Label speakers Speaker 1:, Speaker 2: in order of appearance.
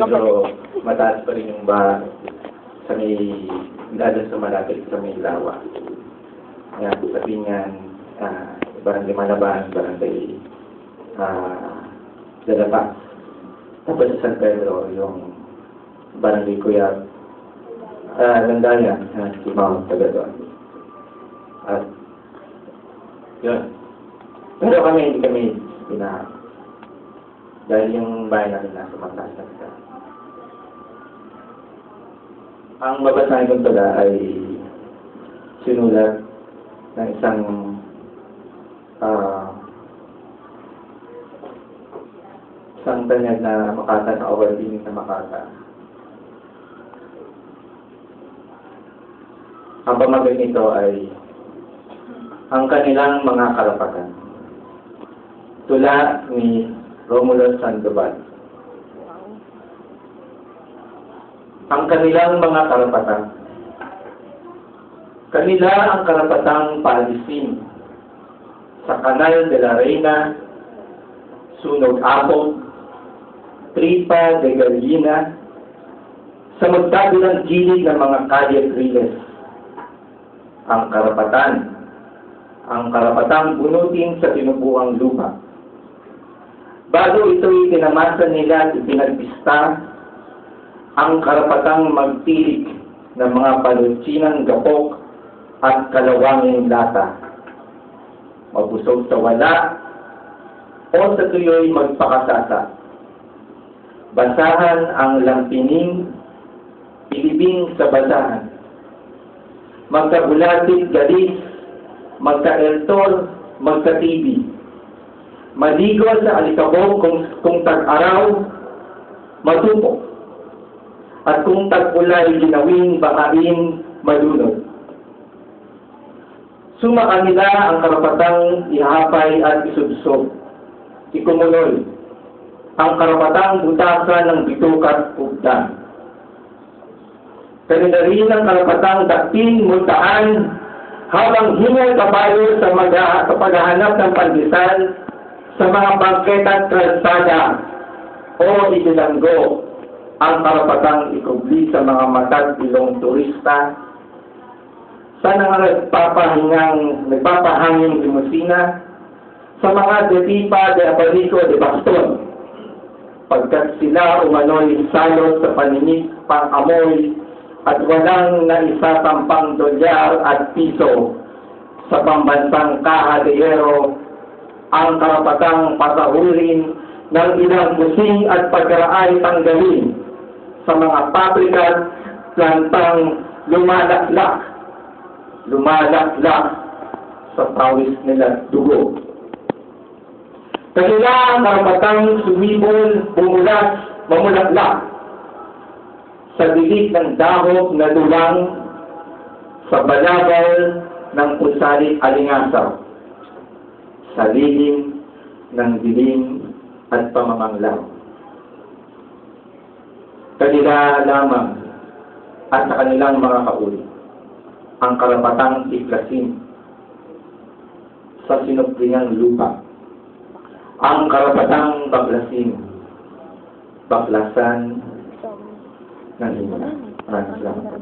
Speaker 1: medyo mataas pa rin yung ba sa may, lalo sa malapit sa may lawa. Yan, sa Pingan, Barangay Malaban, Barangay Dalapas. Tapos sa San Pedro, yung Barangay Cuyab, Landayan, si Mount taga doon. At yun. Pero kami, hindi kami pinahan. Dahil yung bahay namin nasa mataas na kita. Ang mabasahin kong tala ay sinulat ng isang tanyag na Makata, na overbeing na Makata. Ang pamagay nito ay ang kanilang mga karapatan. Tula ni Romulo Sandoval. Ang kanilang mga karapatan. Kanila ang karapatang paalisin sa Canal de la Reina, Sunog Apog, Tripa de Gallina, sa magkabilang gilid ng mga kalye Riles. Ang karapatang bunutin sa tinubuang lupa. Bago ito'y tinamasan nila at ipinagpista, ang karapatang magtilik ng mga palutsinang gapok at kalawanging lata. Mabusog sa wala o sa tuyo'y magpakasasa. Basahan ang lampining, ilibing sa basahan. Magkabulatit galis, magka-eltor, magka-TV. Maligo sa alikabok kung tag-araw, matupok. At kung tag-ulay ginawing bakain, malunod. Suma nila ang karapatang ihapay at isubsob. Ikumuloy. Ang karapatang butasan ng bitukat ugdan. Kanila rin ang karapatang daktin, multaan, habang hingal kabayo sa paghahanap ng pandesal sa mga bangketa at kalsada o ibilanggo. Ang karapatang ikubli sa mga mata't ilong turista sa mga nagpapahanging limusina sa mga detipa de Aparico de Baston, pagkat sila umano'y salot sa paninit pang-amoy at walang naisatampang dolyar at piso sa pambansang Caja de Hierro. Ang karapatang pasahurin ng ilang busing at pagkaraay tanggalin sa mga pabrika at plantang lumalaklak sa pawis nila dugo. Kanila ang karapatang sumibol, mamulaklak sa dilig ng dahog na dulang sa balabal ng pusalit alingasaw, sa lihim ng dilim at pamamanglaw. Kanila lamang at sa kanilang mga kauli ang karapatang iklasin sa sinuplingang lupa, ang karapatang baklasan ng himala. Maraming salamat.